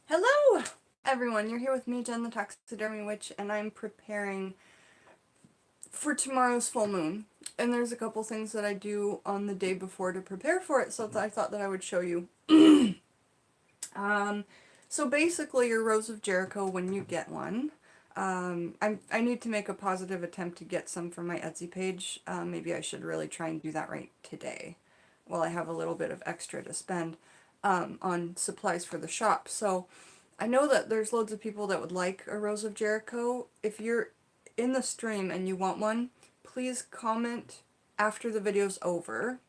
Hello, everyone. You're here with me, Jen the Taxidermy Witch, and I'm preparing for tomorrow's full moon. And there's a couple things that I do on the day before to prepare for it, so I thought that I would show you. um, so basically, your Rose of Jericho, when you get one, I need to make a positive attempt to get some for my Etsy page. Maybe I should really try and do that right today, while I have a little bit of extra to spend on supplies for the shop. So I know that there's loads of people that would like a Rose of Jericho. If you're in the stream and you want one, please comment after the video's over,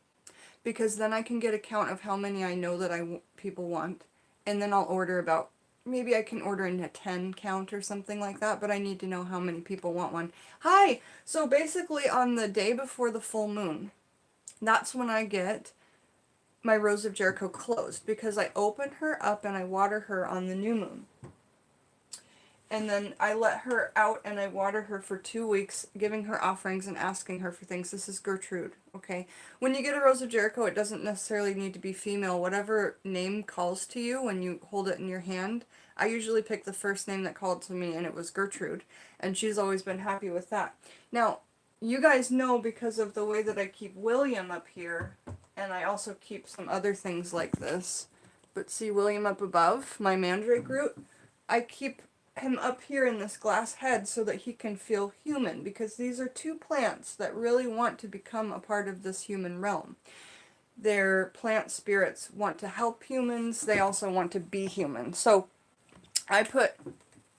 because then I can get a count of how many I know that people want, and then I'll order about, maybe I can order in a 10 count or something like that, but I need to know how many people want one. Hi! So basically on the day before the full moon, that's when I get my Rose of Jericho closed, because I open her up and I water her on the new moon. And then I let her out and I water her for 2 weeks, giving her offerings and asking her for things. This is Gertrude, okay? When you get a Rose of Jericho, it doesn't necessarily need to be female. Whatever name calls to you when you hold it in your hand. I usually pick the first name that called to me, and it was Gertrude. And she's always been happy with that. Now, you guys know, because of the way that I keep William up here, and I also keep some other things like this. But see William up above, my mandrake root? I keep him up here in this glass head so that he can feel human, because these are two plants that really want to become a part of this human realm. Their plant spirits want to help humans, they also want to be human. So I put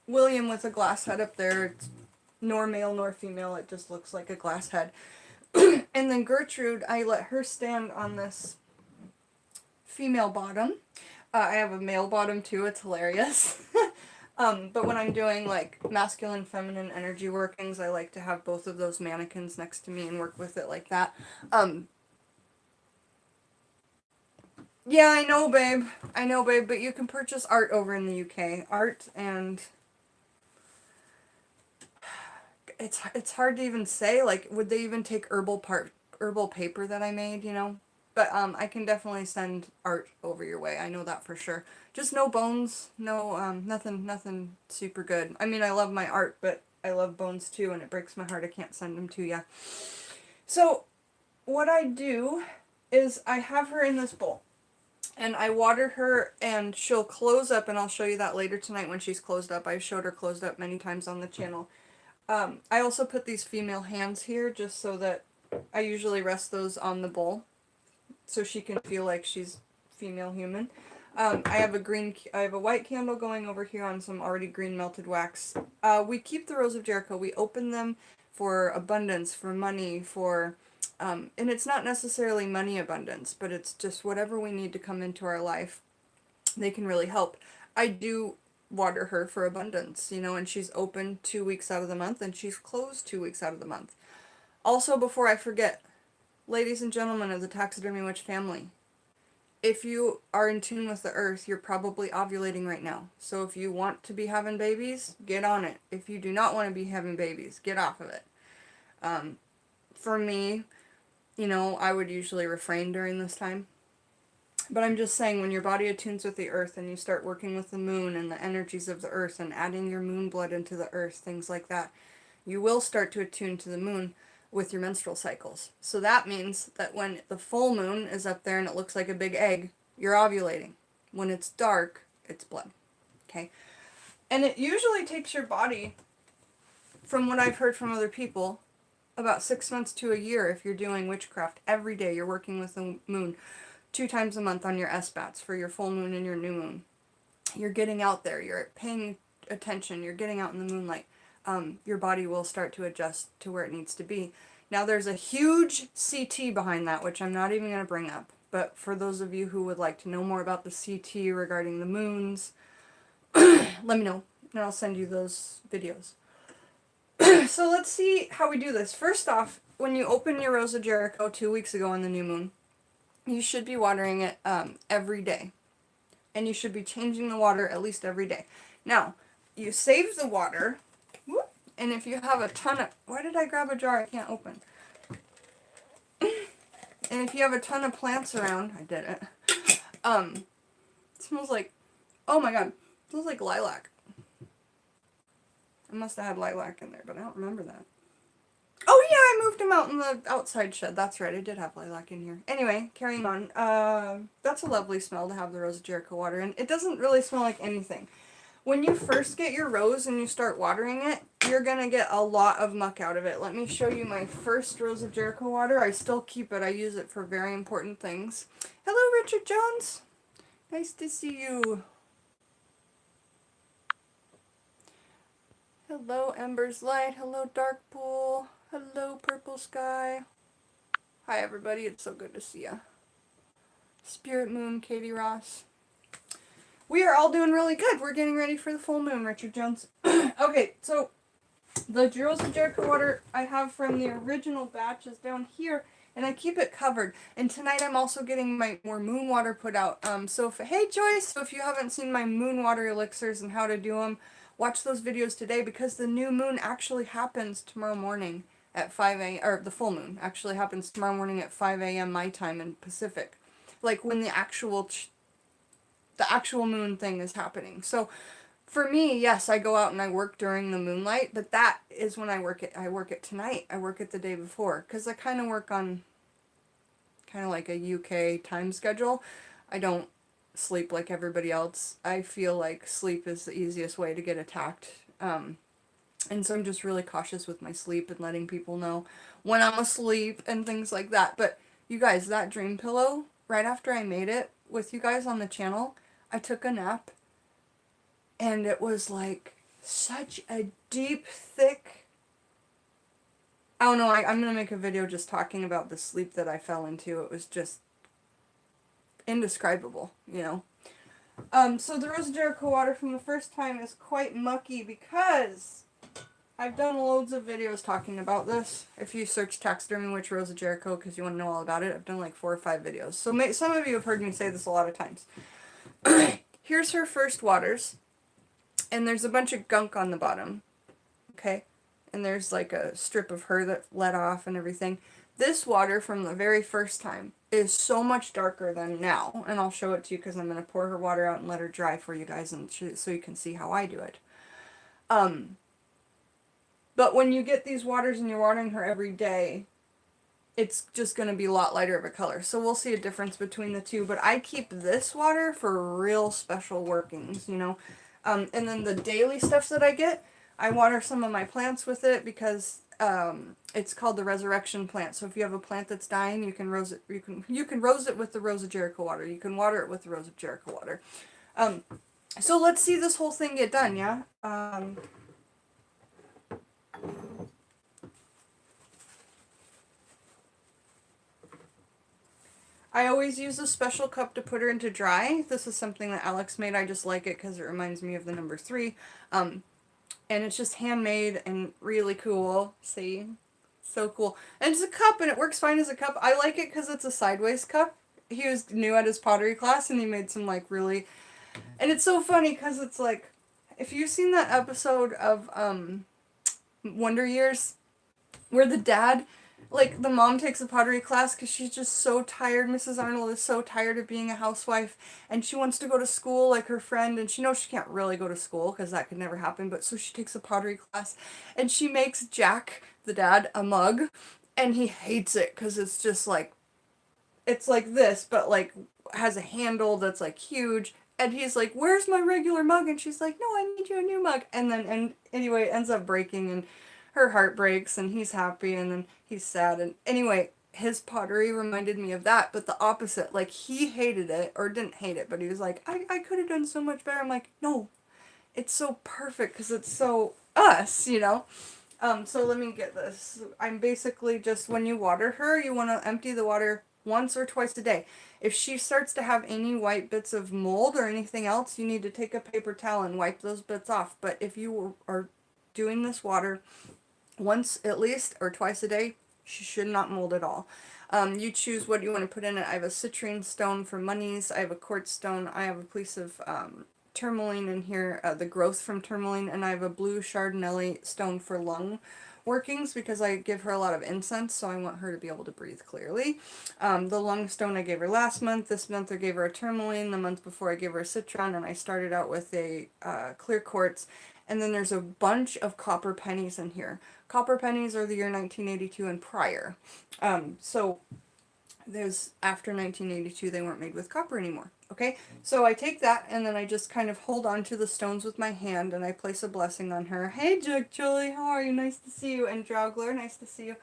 William with a glass head up there. It's nor male nor female, it just looks like a glass head. And then Gertrude, I let her stand on this female bottom. I have a male bottom too, it's hilarious. But when I'm doing like masculine, feminine energy workings, I like to have both of those mannequins next to me and work with it like that. Yeah, I know, babe, but you can purchase art over in the UK. Art, and it's hard to even say, like, would they even take herbal paper that I made, you know? But I can definitely send art over your way. I know that for sure. Just no bones, no nothing super good. I mean, I love my art, but I love bones too, and it breaks my heart I can't send them to you. So what I do is I have her in this bowl, and I water her, and she'll close up, and I'll show you that later tonight when she's closed up. I've showed her closed up many times on the channel. I also put these female hands here just so that I usually rest those on the bowl, so she can feel like she's female human. I have a white candle going over here on some already green melted wax. We keep the Rose of Jericho. We open them for abundance, for money, and it's not necessarily money abundance, but it's just whatever we need to come into our life. They can really help. I do water her for abundance, and she's open 2 weeks out of the month, and she's closed 2 weeks out of the month. Also, before I forget, ladies and gentlemen of the Taxidermy Witch family, if you are in tune with the earth, you're probably ovulating right now. So if you want to be having babies, get on it. If you do not want to be having babies, get off of it. For me, I would usually refrain during this time. But I'm just saying, when your body attunes with the earth and you start working with the moon and the energies of the earth and adding your moon blood into the earth, things like that, you will start to attune to the moon with your menstrual cycles. So that means that when the full moon is up there and it looks like a big egg, you're ovulating. When it's dark, it's blood. Okay? And it usually takes your body, from what I've heard from other people, about 6 months to a year if you're doing witchcraft every day. You're working with the moon 2 times a month on your SBATs for your full moon and your new moon. You're getting out there. You're paying attention. You're getting out in the moonlight. Your body will start to adjust to where it needs to be. Now, there's a huge CT behind that, which I'm not even going to bring up. But for those of you who would like to know more about the CT regarding the moons, let me know, and I'll send you those videos. So let's see how we do this. First off, when you open your Rose of Jericho 2 weeks ago on the new moon, you should be watering it every day. And you should be changing the water at least every day. Now, you save the water, and if you have a ton of... Why did I grab a jar I can't open? And if you have a ton of plants around... I did it. It smells like... Oh my god. smells like lilac. I must have had lilac in there, but I don't remember that. Oh yeah, I moved him out in the outside shed. That's right, I did have lilac in here. Anyway, carrying on. That's a lovely smell to have the Rose of Jericho water, and it doesn't really smell like anything. When you first get your rose and you start watering it, you're gonna get a lot of muck out of it. Let me show you my first Rose of Jericho water. I still keep it. I use it for very important things. Hello, Richard Jones. Nice to see you. Hello, Ember's Light. Hello, Dark Pool. Hello, Purple Sky. Hi, everybody. It's so good to see ya. Spirit Moon, Katie Ross. We are all doing really good. We're getting ready for the full moon, Richard Jones. Okay, so the Rose of Jericho water I have from the original batch is down here, and I keep it covered. And tonight I'm also getting my more moon water put out. Hey Joyce, so if you haven't seen my moon water elixirs and how to do them, watch those videos today, because the new moon actually happens tomorrow morning at 5 a.m. or the full moon actually happens tomorrow morning at 5 a.m. my time in Pacific, like when the actual moon thing is happening. So for me, yes, I go out and I work during the moonlight, but that is when I work it tonight. I work it the day before, because I kind of work on kind of like a UK time schedule. I don't sleep like everybody else. I feel like sleep is the easiest way to get attacked. And so I'm just really cautious with my sleep and letting people know when I'm asleep and things like that. But you guys, that dream pillow, right after I made it with you guys on the channel, I took a nap, and it was like such a deep, thick, I don't know, I'm going to make a video just talking about the sleep that I fell into. It was just indescribable, you know. So the Rose of Jericho water from the first time is quite mucky, because I've done loads of videos talking about this. If you search Taxidermy Witch Rose of Jericho because you want to know all about it, I've done like 4 or 5 videos. So some of you have heard me say this a lot of times. Here's her first waters, and there's a bunch of gunk on the bottom, okay? And there's like a strip of her that let off and everything. This water from the very first time is so much darker than now, and I'll show it to you because I'm going to pour her water out and let her dry for you guys, and so you can see how I do it. But when you get these waters and you're watering her every day, it's just going to be a lot lighter of a color. So we'll see a difference between the two. But I keep this water for real special workings, you know. And then the daily stuff that I get, I water some of my plants with it, because it's called the resurrection plant. So if you have a plant that's dying, you can rose it. You can rose it with the Rose of Jericho water. You can water it with the Rose of Jericho water. So let's see this whole thing get done, yeah. I always use a special cup to put her into dry. This is something that Alex made. I just like it because it reminds me of the number 3. And it's just handmade and really cool. See? So cool. And it's a cup, and it works fine as a cup. I like it because it's a sideways cup. He was new at his pottery class, and he made some like really... And it's so funny because it's like... If you've seen that episode of Wonder Years, where the dad... Like, the mom takes a pottery class because she's just so tired. Mrs. Arnold is so tired of being a housewife, and she wants to go to school like her friend, and she knows she can't really go to school because that could never happen, but so she takes a pottery class, and she makes Jack, the dad, a mug, and he hates it because it's just like, it's like this, but like has a handle that's like huge, and he's like, where's my regular mug? And she's like, no, I made you a new mug. And anyway, it ends up breaking, and her heart breaks, and he's happy, and then he's sad. And anyway, his pottery reminded me of that, but the opposite. Like, he hated it, or didn't hate it, but he was like, I could have done so much better. I'm like, no, it's so perfect because it's so us, you know? So let me get this. I'm basically just, when you water her, you want to empty the water once or twice a day. If she starts to have any white bits of mold or anything else, you need to take a paper towel and wipe those bits off. But if you are doing this water once at least or twice a day, she should not mold at all. You choose what you want to put in it. I have a citrine stone for monies. I have a quartz stone. I have a piece of tourmaline in here, the growth from tourmaline, and I have a blue Chardonnay stone for lung workings because I give her a lot of incense, so I want her to be able to breathe clearly. The lung stone I gave her last month. This month I gave her a tourmaline. The month before I gave her a citron, and I started out with a clear quartz. And then there's a bunch of copper pennies in here. Copper pennies are the year 1982 and prior. So there's after 1982 they weren't made with copper anymore. Okay, so I take that and then I just kind of hold on to the stones with my hand and I place a blessing on her. Hey Jug Julie, how are you? Nice to see you. And Draugler, nice to see you.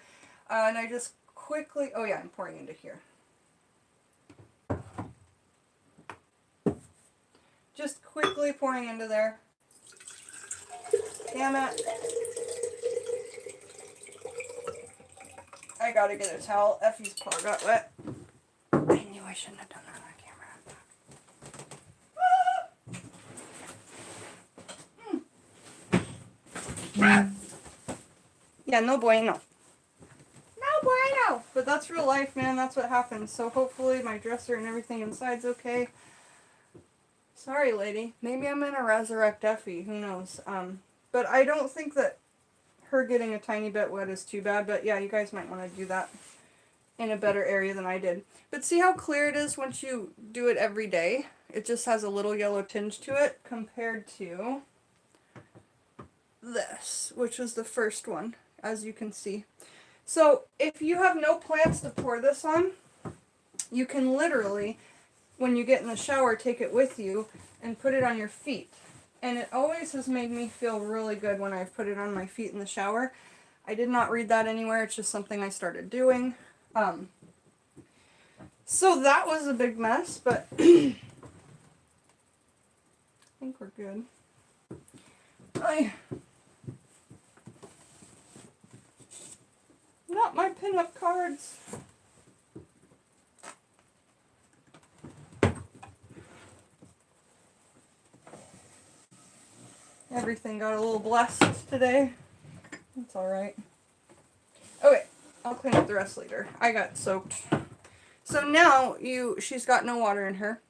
And I just quickly, oh yeah, I'm pouring into here. Just quickly pouring into there. Damn it. I gotta get a towel. Effie's paw got wet. I knew I shouldn't have done that on camera. Yeah, no bueno. No bueno! But that's real life, man. That's what happens. So hopefully my dresser and everything inside's okay. Sorry, lady. Maybe I'm gonna resurrect Effie. Who knows? But I don't think that her getting a tiny bit wet is too bad. But yeah, you guys might want to do that in a better area than I did. But see how clear it is once you do it every day? It just has a little yellow tinge to it compared to this, which was the first one, as you can see. So if you have no plants to pour this on, you can literally, when you get in the shower, take it with you and put it on your feet. And it always has made me feel really good when I've put it on my feet in the shower. I did not read that anywhere. It's just something I started doing. So that was a big mess, but I think we're good. Not my pinup cards. Everything got a little blessed today. It's alright. Okay, I'll clean up the rest later. I got soaked. So now she's got no water in her.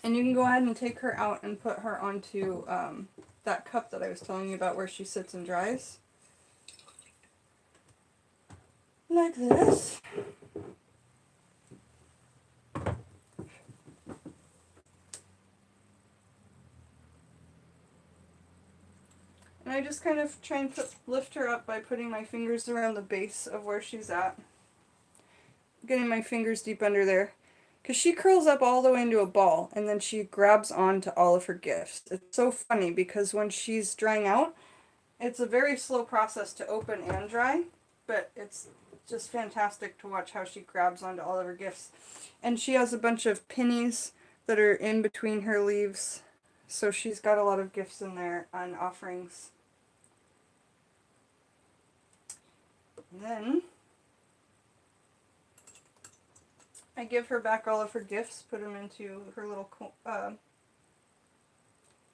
And you can go ahead and take her out and put her onto that cup that I was telling you about where she sits and dries. Like this. And I just kind of try and lift her up by putting my fingers around the base of where she's at. Getting my fingers deep under there. Because she curls up all the way into a ball and then she grabs onto all of her gifts. It's so funny because when she's drying out, it's a very slow process to open and dry. But it's just fantastic to watch how she grabs onto all of her gifts. And she has a bunch of pennies that are in between her leaves. So she's got a lot of gifts in there and offerings. And then I give her back all of her gifts, put them into her little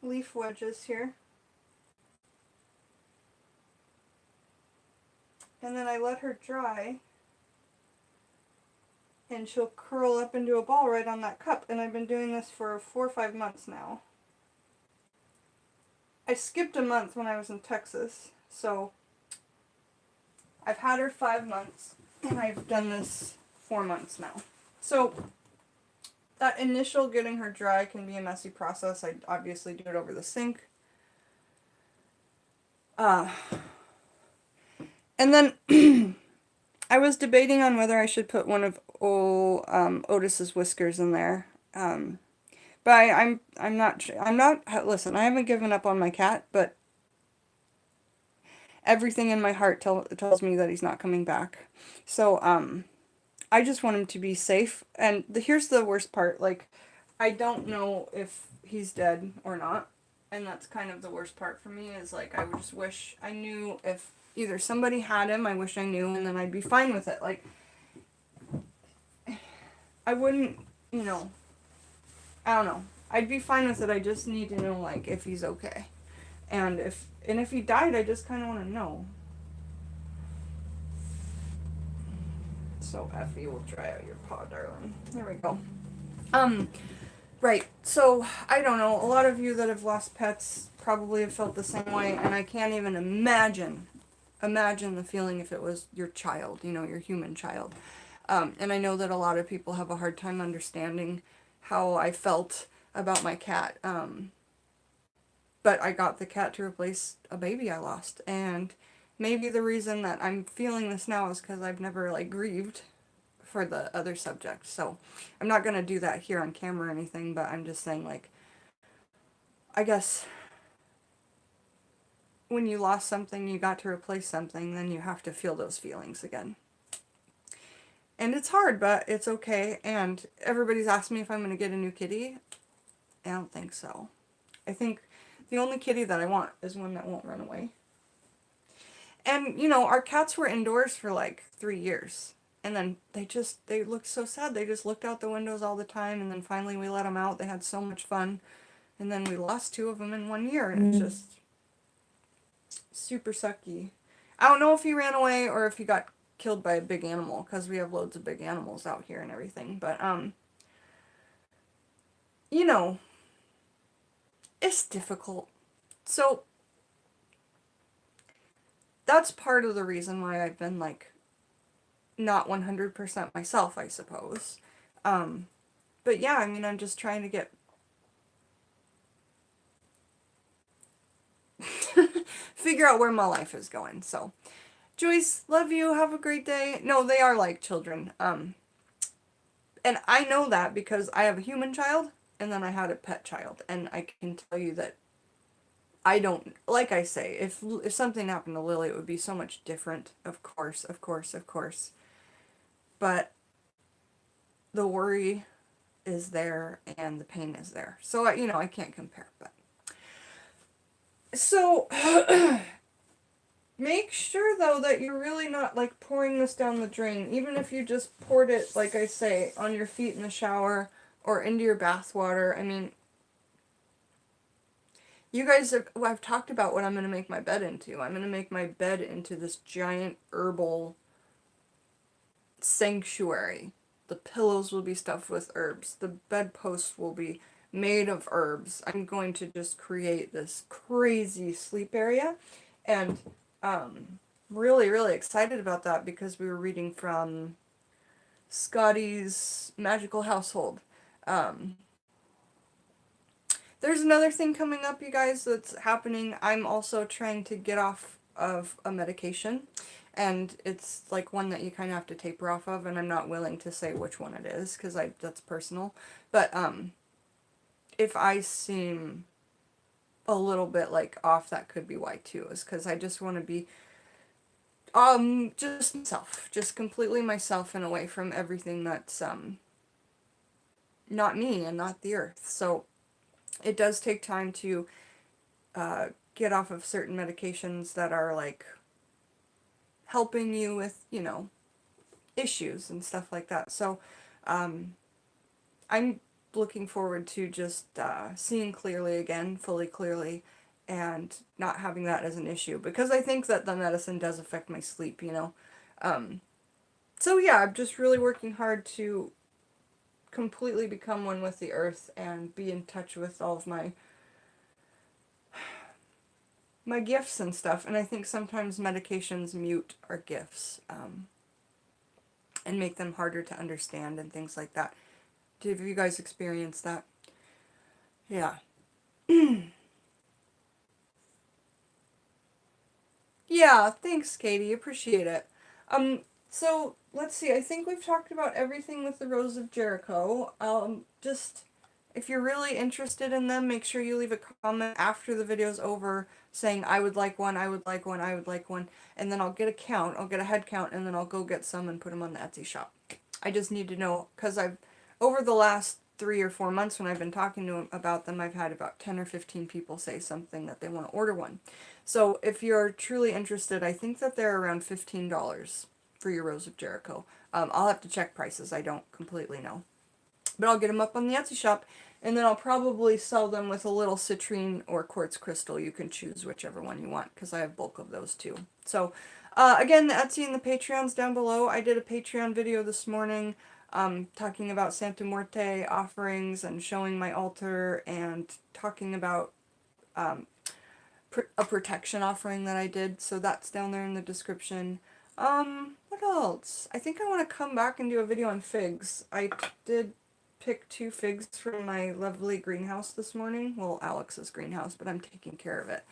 leaf wedges here. And then I let her dry. And she'll curl up into a ball right on that cup. And I've been doing this for 4 or 5 months now. I skipped a month when I was in Texas. So I've had her 5 months. And I've done this 4 months now. So that initial getting her dry can be a messy process. I obviously do it over the sink. And then I was debating on whether I should put one of Otis's whiskers in there. But I'm not, listen, I haven't given up on my cat, but everything in my heart tells me that he's not coming back. So, I just want him to be safe. And here's the worst part, like, I don't know if he's dead or not. And that's kind of the worst part for me is, like, I would just wish I knew if either somebody had him, I wish I knew, and then I'd be fine with it. Like, I wouldn't, I don't know. I'd be fine with it. I just need to know, like, if he's okay. And if he died, I just kind of want to know. So Effie will dry out your paw, darling. There we go. Right. So, I don't know. A lot of you that have lost pets probably have felt the same way, and I can't even imagine the feeling if it was your child, you know, your human child. And I know that a lot of people have a hard time understanding how I felt about my cat. But I got the cat to replace a baby I lost, and maybe the reason that I'm feeling this now is because I've never like grieved for the other subject. So I'm not gonna do that here on camera or anything, but I'm just saying like I guess when you lost something, you got to replace something, then you have to feel those feelings again. And it's hard, but it's okay. And everybody's asked me if I'm going to get a new kitty. I don't think so. I think the only kitty that I want is one that won't run away. And, you know, our cats were indoors for like 3 years. And then they looked so sad. They just looked out the windows all the time. And then finally we let them out. They had so much fun. And then we lost two of them in 1 year. And it's just super sucky. I don't know if he ran away or if he got killed by a big animal, because we have loads of big animals out here and everything. But, you know, it's difficult. So that's part of the reason why I've been like not 100% myself, I suppose. But yeah, I mean, I'm just trying to get figure out where my life is going. So, Joyce, love you. Have a great day. No, they are like children. And I know that because I have a human child and then I had a pet child, and I can tell you that I don't, like I say, if something happened to Lily, it would be so much different. Of course, of course, of course. But the worry is there and the pain is there. So, you know, I can't compare. But so make sure though that you're really not like pouring this down the drain. Even if you just poured it, like I say, on your feet in the shower or into your bath water. I mean, you guys have, well, I've talked about what I'm going to make my bed into. I'm going to make my bed into this giant herbal sanctuary. The pillows will be stuffed with herbs. The bedposts will be made of herbs. I'm going to just create this crazy sleep area. And really, really excited about that because we were reading from Scotty's Magical Household. There's another thing coming up, you guys, that's happening. I'm also trying to get off of a medication, and it's like one that you kind of have to taper off of, and I'm not willing to say which one it is because that's personal. But if I seem a little bit like off, that could be why too, is because I just want to be just myself, just completely myself and away from everything that's not me and not the earth. So it does take time to get off of certain medications that are like helping you with, you know, issues and stuff like that. So I'm looking forward to just seeing clearly again, fully clearly, and not having that as an issue, because I think that the medicine does affect my sleep, you know. So yeah, I'm just really working hard to completely become one with the earth and be in touch with all of my gifts and stuff. And I think sometimes medications mute our gifts and make them harder to understand and things like that. Have you guys experienced that? Yeah. Yeah, thanks, Katie. Appreciate it. So let's see. I think we've talked about everything with the Rose of Jericho. Just if you're really interested in them, make sure you leave a comment after the video's over saying I would like one, I would like one, I would like one, and then I'll get a count. I'll get a head count, and then I'll go get some and put them on the Etsy shop. I just need to know because I've over the last 3 or 4 months when I've been talking to them about them, I've had about 10 or 15 people say something that they want to order one. So if you're truly interested, I think that they're around $15 for your Rose of Jericho. I'll have to check prices. I don't completely know. But I'll get them up on the Etsy shop, and then I'll probably sell them with a little citrine or quartz crystal. You can choose whichever one you want, because I have bulk of those too. So, again, the Etsy and the Patreon's down below. I did a Patreon video this morning. talking about Santa Muerte offerings and showing my altar and talking about a protection offering that I did. So that's down there in the description. What else? I think I want to come back and do a video on figs. I did pick 2 figs from my lovely greenhouse this morning. Well, Alex's greenhouse, but I'm taking care of it.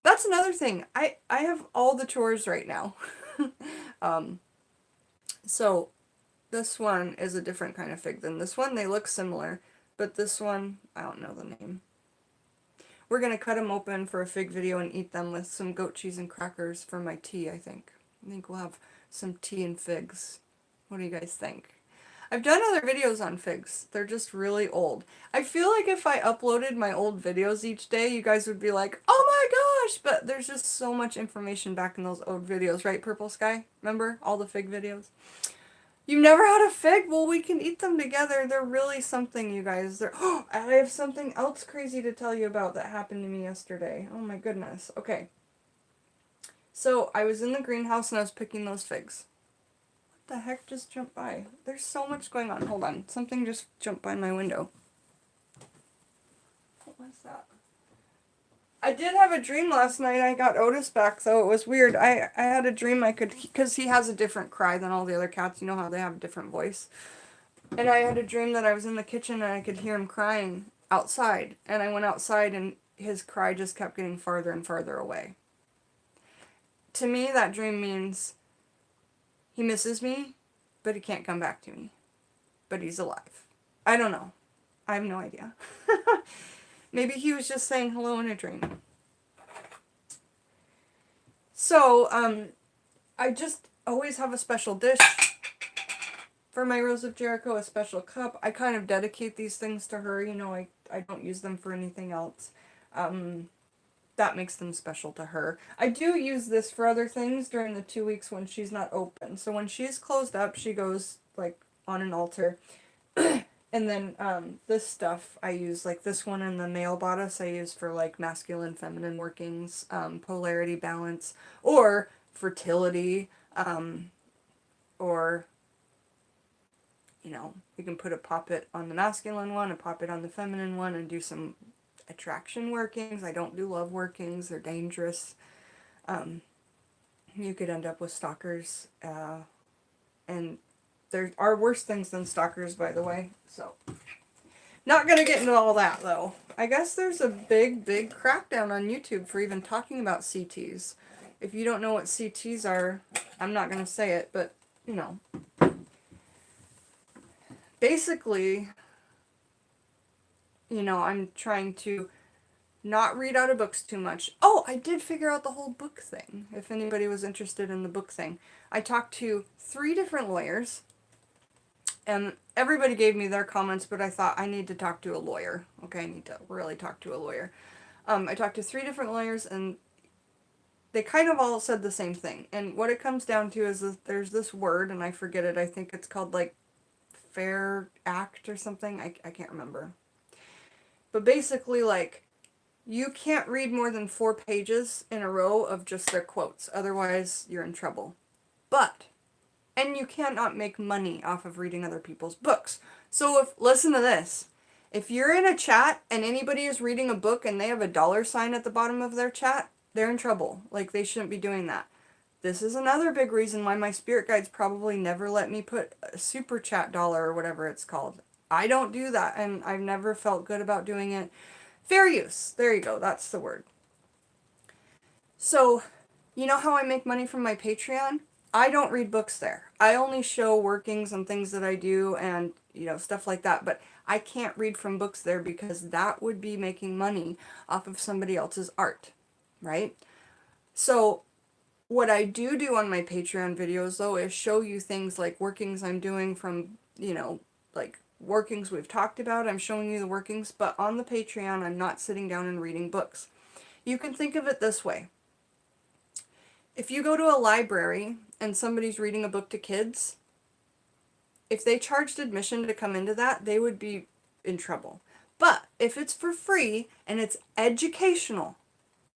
That's another thing. I have all the chores right now. So this one is a different kind of fig than this one. They look similar, but this one, I don't know the name. We're going to cut them open for a fig video and eat them with some goat cheese and crackers for my tea, I think. I think we'll have some tea and figs. What do you guys think? I've done other videos on figs. They're just really old. I feel like if I uploaded my old videos each day, you guys would be like, oh my gosh! But there's just so much information back in those old videos, right, Purple Sky? Remember all the fig videos? You've never had a fig? Well, we can eat them together. They're really something, you guys. Oh, I have something else crazy to tell you about that happened to me yesterday. Oh my goodness. Okay. So, I was in the greenhouse and I was picking those figs. What the heck just jumped by? There's so much going on. Hold on. Something just jumped by my window. What was that? I did have a dream last night. I got Otis back, though. It was weird. I had a dream I could... Because he has a different cry than all the other cats. You know how they have a different voice? And I had a dream that I was in the kitchen and I could hear him crying outside. And I went outside and his cry just kept getting farther and farther away. To me, that dream means he misses me, but he can't come back to me. But he's alive. I don't know. I have no idea. Maybe he was just saying hello in a dream. So, I just always have a special dish for my Rose of Jericho, a special cup. I kind of dedicate these things to her. You know, I don't use them for anything else. That makes them special to her. I do use this for other things during the 2 weeks when she's not open. So when she's closed up, she goes, like, on an altar. And then this stuff I use, like this one in the male bodice, I use for like masculine, feminine workings, polarity, balance, or fertility, or, you know, you can put a poppet on the masculine one, a poppet on the feminine one, and do some attraction workings. I don't do love workings. They're dangerous. You could end up with stalkers, and there are worse things than stalkers, by the way. So, not gonna get into all that, though. I guess there's a big crackdown on YouTube for even talking about CTs. If you don't know what CTs are, I'm not gonna say it, but, you know. Basically, you know, I'm trying to not read out of books too much. Oh, I did figure out the whole book thing, if anybody was interested in the book thing. I talked to 3 different lawyers. And everybody gave me their comments, but I thought I need to talk to a lawyer. Okay, I need to really talk to a lawyer. I talked to 3 different lawyers, and they kind of all said the same thing. And what it comes down to is that there's this word, and I forget it. I think it's called, like, Fair Act or something. I can't remember. But basically, like, you can't read more than 4 pages in a row of just their quotes. Otherwise, you're in trouble. And you cannot make money off of reading other people's books. So listen to this. If you're in a chat and anybody is reading a book and they have a $ at the bottom of their chat, they're in trouble. Like, they shouldn't be doing that. This is another big reason why my spirit guides probably never let me put a super chat dollar or whatever it's called. I don't do that, and I've never felt good about doing it. Fair use. There you go. That's the word. So, you know how I make money from my Patreon? I don't read books there. I only show workings and things that I do and, you know, stuff like that. But I can't read from books there because that would be making money off of somebody else's art, right? So what I do on my Patreon videos, though, is show you things like workings I'm doing from, you know, like workings we've talked about. I'm showing you the workings. But on the Patreon, I'm not sitting down and reading books. You can think of it this way. If you go to a library and somebody's reading a book to kids, if they charged admission to come into that, they would be in trouble. But if it's for free and it's educational,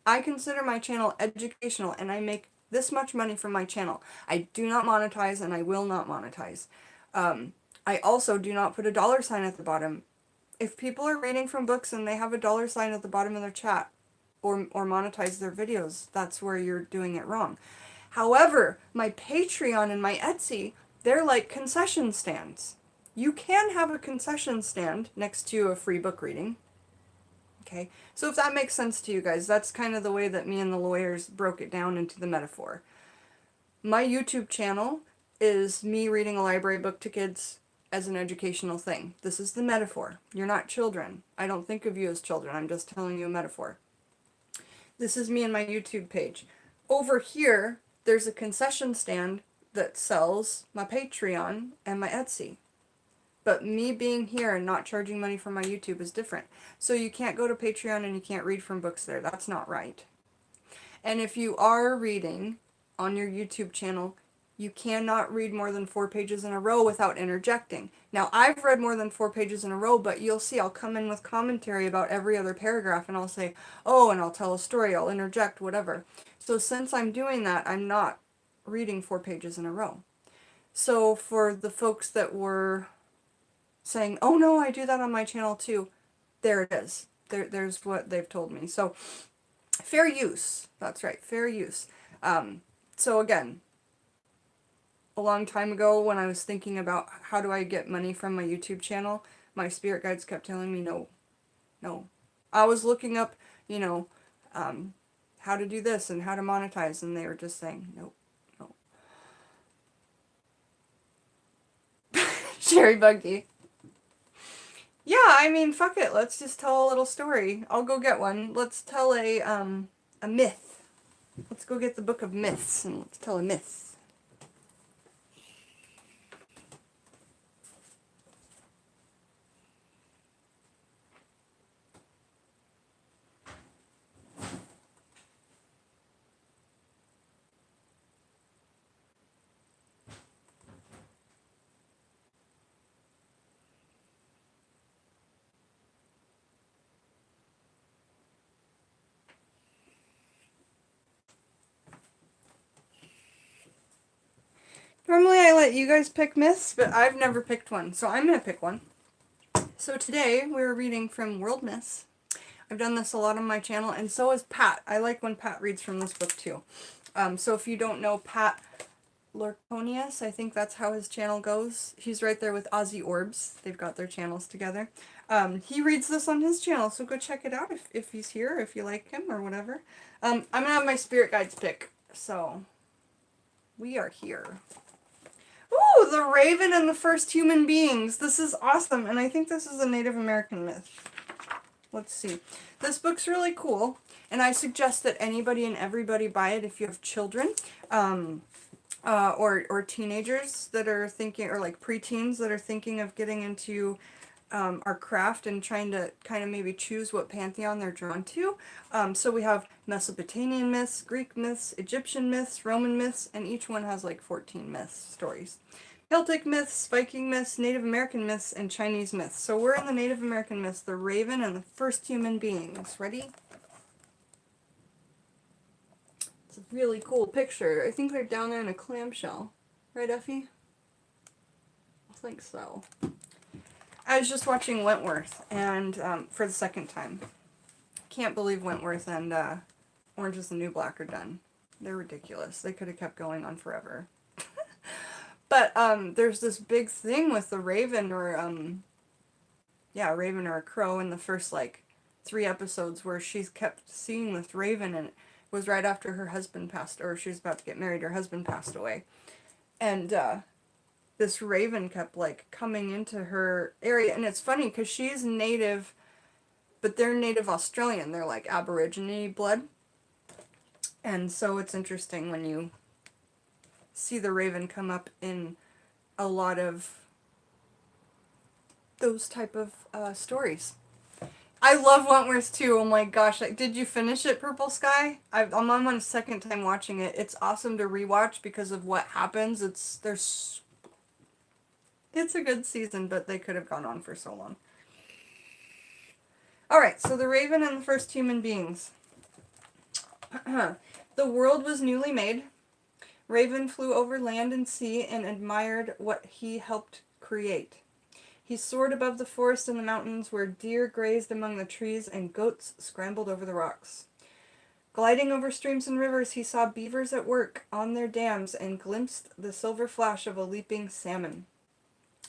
I consider my channel educational and I make this much money from my channel. I do not monetize and I will not monetize. I also do not put a dollar sign at the bottom. If people are reading from books and they have a dollar sign at the bottom of their chat or monetize their videos, that's where you're doing it wrong. However, my Patreon and my Etsy, they're like concession stands. You can have a concession stand next to a free book reading. Okay, so if that makes sense to you guys, that's kind of the way that me and the lawyers broke it down into the metaphor. My YouTube channel is me reading a library book to kids as an educational thing. This is the metaphor. You're not children. I don't think of you as children. I'm just telling you a metaphor. This is me and my YouTube page. Over here, there's a concession stand that sells my Patreon and my Etsy. But me being here and not charging money for my YouTube is different. So you can't go to Patreon and you can't read from books there. That's not right. And if you are reading on your YouTube channel, you cannot read more than 4 pages in a row without interjecting. Now, I've read more than 4 pages in a row, but you'll see I'll come in with commentary about every other paragraph and I'll say, oh, and I'll tell a story, I'll interject, whatever. So since I'm doing that, I'm not reading 4 pages in a row. So for the folks that were saying, oh no, I do that on my channel too, there it is. There's what they've told me. So fair use. That's right, fair use. So again, a long time ago when I was thinking about how do I get money from my YouTube channel, my spirit guides kept telling me no, no. I was looking up, you know, how to do this and how to monetize, and they were just saying no, no. Sherry Buggy. Yeah, I mean, fuck it. Let's just tell a little story. I'll go get one. Let's tell a myth. Let's go get the book of myths and let's tell a myth. Normally I let you guys pick myths, but I've never picked one, so I'm going to pick one. So today we're reading from World Myths. I've done this a lot on my channel, and so is Pat. I like when Pat reads from this book too. So if you don't know Pat Lorconius, I think that's how his channel goes. He's right there with Ozzy Orbs. They've got their channels together. He reads this on his channel, so go check it out if he's here, if you like him or whatever. I'm going to have my spirit guides pick, so we are here. Ooh, the Raven and the First Human Beings. This is awesome, and I think this is a Native American myth. Let's see. This book's really cool, and I suggest that anybody and everybody buy it if you have children, or teenagers that are thinking, or like preteens that are thinking of getting into our craft and trying to kind of maybe choose what pantheon they're drawn to. So we have Mesopotamian myths, Greek myths, Egyptian myths, Roman myths, and each one has like 14 myths, stories. Celtic myths, Viking myths, Native American myths, and Chinese myths. So we're in the Native American myths, the Raven and the First Human Beings. Ready? It's a really cool picture. I think they're down there in a clamshell. Right, Effie? I think so. I was just watching Wentworth, and for the second time. Can't believe Wentworth and Orange is the New Black are done. They're ridiculous. They could have kept going on forever. But there's this big thing with the raven, or a raven or a crow in the first like 3 episodes where she's kept seeing this raven, and it was right after her husband passed, or she was about to get married, her husband passed away. And this raven kept like coming into her area, and it's funny because she's native, but they're native Australian. They're like Aborigine blood. And so it's interesting when you see the raven come up in a lot of those type of stories. I love Wentworth too. Oh my gosh, did you finish it, Purple Sky? I'm on my second time watching it. It's awesome to rewatch because of what happens. It's a good season, but they could have gone on for so long. Alright, so the Raven and the First Human Beings. The world was newly made. Raven flew over land and sea and admired what he helped create. He soared above the forest and the mountains where deer grazed among the trees and goats scrambled over the rocks. Gliding over streams and rivers, he saw beavers at work on their dams and glimpsed the silver flash of a leaping salmon.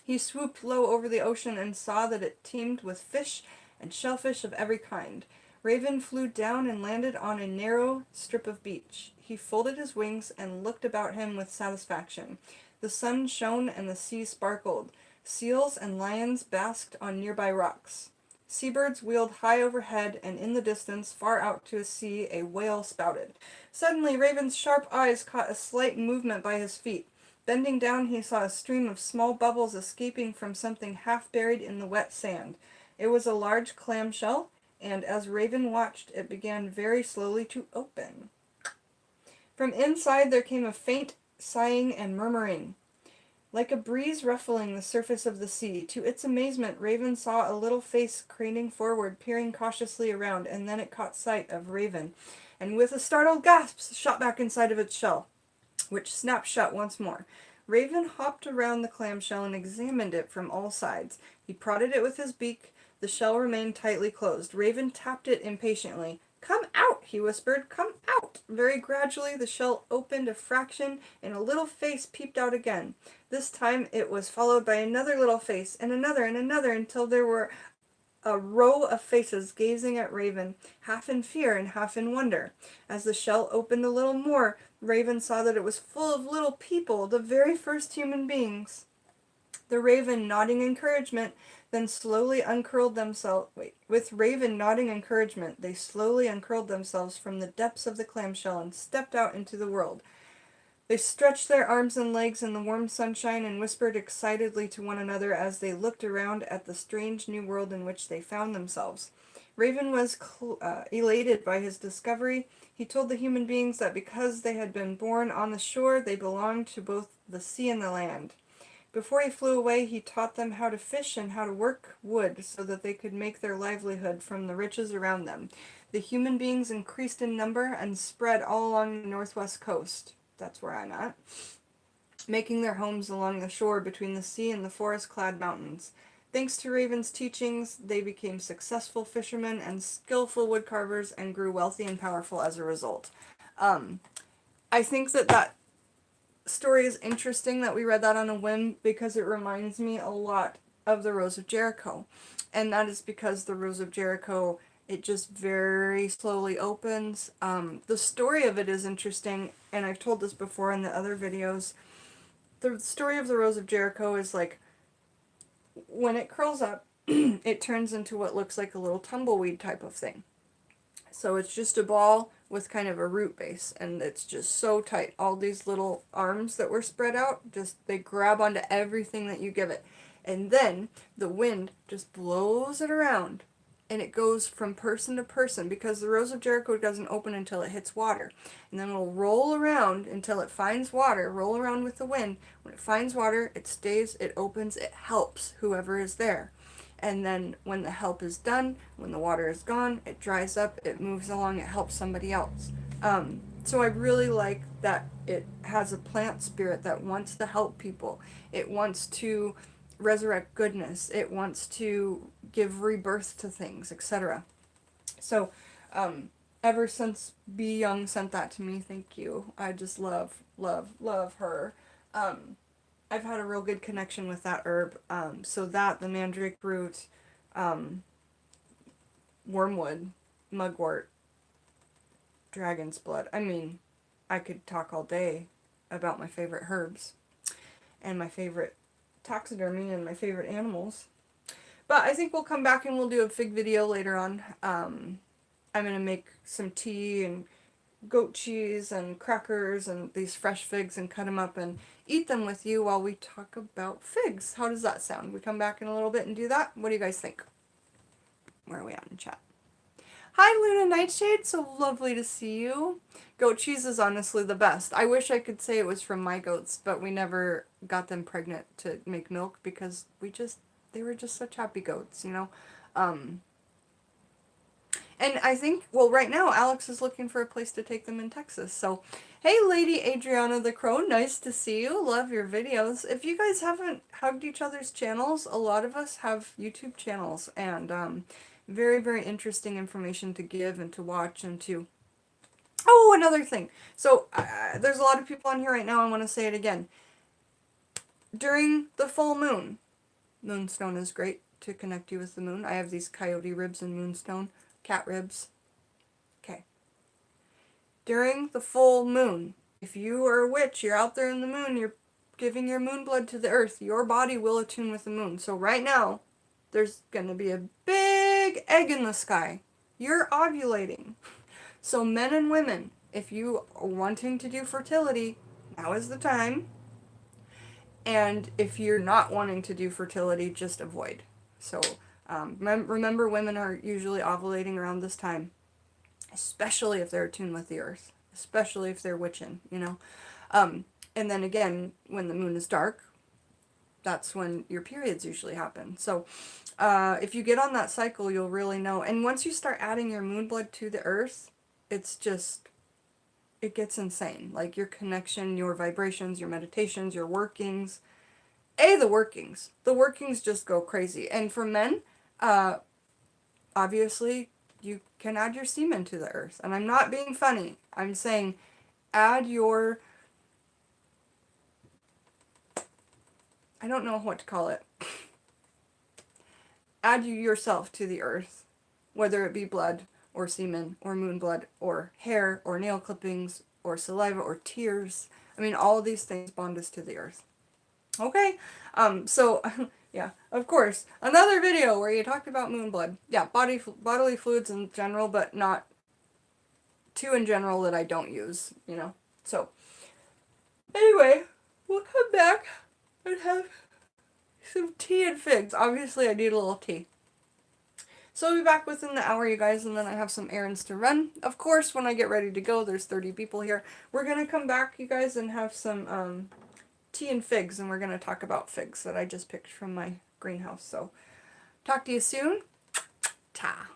He swooped low over the ocean and saw that it teemed with fish and shellfish of every kind. Raven flew down and landed on a narrow strip of beach. He folded his wings and looked about him with satisfaction. The sun shone and the sea sparkled. Seals and lions basked on nearby rocks. Seabirds wheeled high overhead, and in the distance, far out to sea, a whale spouted. Suddenly, Raven's sharp eyes caught a slight movement by his feet. Bending down, he saw a stream of small bubbles escaping from something half buried in the wet sand. It was a large clamshell, and as Raven watched, it began very slowly to open. From inside there came a faint sighing and murmuring, like a breeze ruffling the surface of the sea. To its amazement, Raven saw a little face craning forward, peering cautiously around, and then it caught sight of Raven, and with a startled gasp, shot back inside of its shell, which snapped shut once more. Raven hopped around the clamshell and examined it from all sides. He prodded it with his beak. The shell remained tightly closed. Raven tapped it impatiently. "Come out," he whispered. "Come out." Very gradually the shell opened a fraction, and a little face peeped out again. This time it was followed by another little face, and another, until there were a row of faces gazing at Raven, half in fear and half in wonder. As the shell opened a little more, Raven saw that it was full of little people, the very first human beings. The raven, nodding encouragement, then slowly uncurled themselves. With Raven nodding encouragement, they slowly uncurled themselves from the depths of the clamshell and stepped out into the world. They stretched their arms and legs in the warm sunshine and whispered excitedly to one another as they looked around at the strange new world in which they found themselves. Raven was elated by his discovery. He told the human beings that because they had been born on the shore, they belonged to both the sea and the land. Before he flew away, he taught them how to fish and how to work wood so that they could make their livelihood from the riches around them. The human beings increased in number and spread all along the northwest coast. That's where I'm at. Making their homes along the shore between the sea and the forest-clad mountains. Thanks to Raven's teachings, they became successful fishermen and skillful woodcarvers and grew wealthy and powerful as a result. I think that story is interesting that we read that on a whim because it reminds me a lot of the Rose of Jericho. And that is because the Rose of Jericho, it just very slowly opens. The story of it is interesting, and I've told this before in the other videos. The story of the Rose of Jericho is like, when it curls up, it turns into what looks like a little tumbleweed type of thing. So it's just a ball with kind of a root base, and it's just so tight. All these little arms that were spread out, just they grab onto everything that you give it. And then the wind just blows it around, and it goes from person to person because the Rose of Jericho doesn't open until it hits water. And then it'll roll around until it finds water, roll around with the wind. When it finds water, it stays, it opens, it helps whoever is there. And then when the help is done, when the water is gone, it dries up, it moves along, it helps somebody else. So I really like that it has a plant spirit that wants to help people. It wants to resurrect goodness. It wants to give rebirth to things, etc. So ever since B. Young sent that to me, thank you. I just love her. I've had a real good connection with that herb. So that, the mandrake root, wormwood, mugwort, dragon's blood. I mean, I could talk all day about my favorite herbs and my favorite taxidermy and my favorite animals. But I think we'll come back and we'll do a fig video later on. I'm going to make some tea and goat cheese and crackers and these fresh figs and cut them up and eat them with you while we talk about figs. How does that sound? We come back in a little bit and do that? What do you guys think? Where are we at in chat? Hi Luna Nightshade, so lovely to see you. Goat cheese is honestly the best. I wish I could say it was from my goats, but we never got them pregnant to make milk because they were just such happy goats, you know? And I think, well, right now, Alex is looking for a place to take them in Texas. So, hey, Lady Adriana the Crow, nice to see you. Love your videos. If you guys haven't hugged each other's channels, a lot of us have YouTube channels. And very, very interesting information to give and to watch and to... Oh, another thing. So, there's a lot of people on here right now. I want to say it again. During the full moon, moonstone is great to connect you with the moon. I have these coyote ribs and moonstone, cat ribs. Okay. During the full moon, if you are a witch, you're out there in the moon, you're giving your moon blood to the earth, your body will attune with the moon. So right now, there's going to be a big egg in the sky. You're ovulating. So men and women, if you are wanting to do fertility, now is the time. And if you're not wanting to do fertility, just avoid. So remember, women are usually ovulating around this time, especially if they're attuned with the earth, especially if they're witching, you know. And then again, when the moon is dark, that's when your periods usually happen. So if you get on that cycle, you'll really know. And once you start adding your moon blood to the earth, it's just, it gets insane. Like your connection, your vibrations, your meditations, your workings. The workings. The workings just go crazy. And for men, obviously, you can add your semen to the earth. And I'm not being funny. I'm saying add your... I don't know what to call it. Add you yourself to the earth. Whether it be blood or semen or moon blood or hair or nail clippings or saliva or tears. I mean, all of these things bond us to the earth. Okay, so, yeah, of course, another video where you talked about moon blood. Yeah, bodily fluids in general, but not two in general that I don't use, you know. So, anyway, we'll come back and have some tea and figs. Obviously, I need a little tea. So I'll be back within the hour, you guys, and then I have some errands to run. Of course, when I get ready to go, there's 30 people here. We're going to come back, you guys, and have some tea and figs, and we're going to talk about figs that I just picked from my greenhouse. So, talk to you soon. Ta.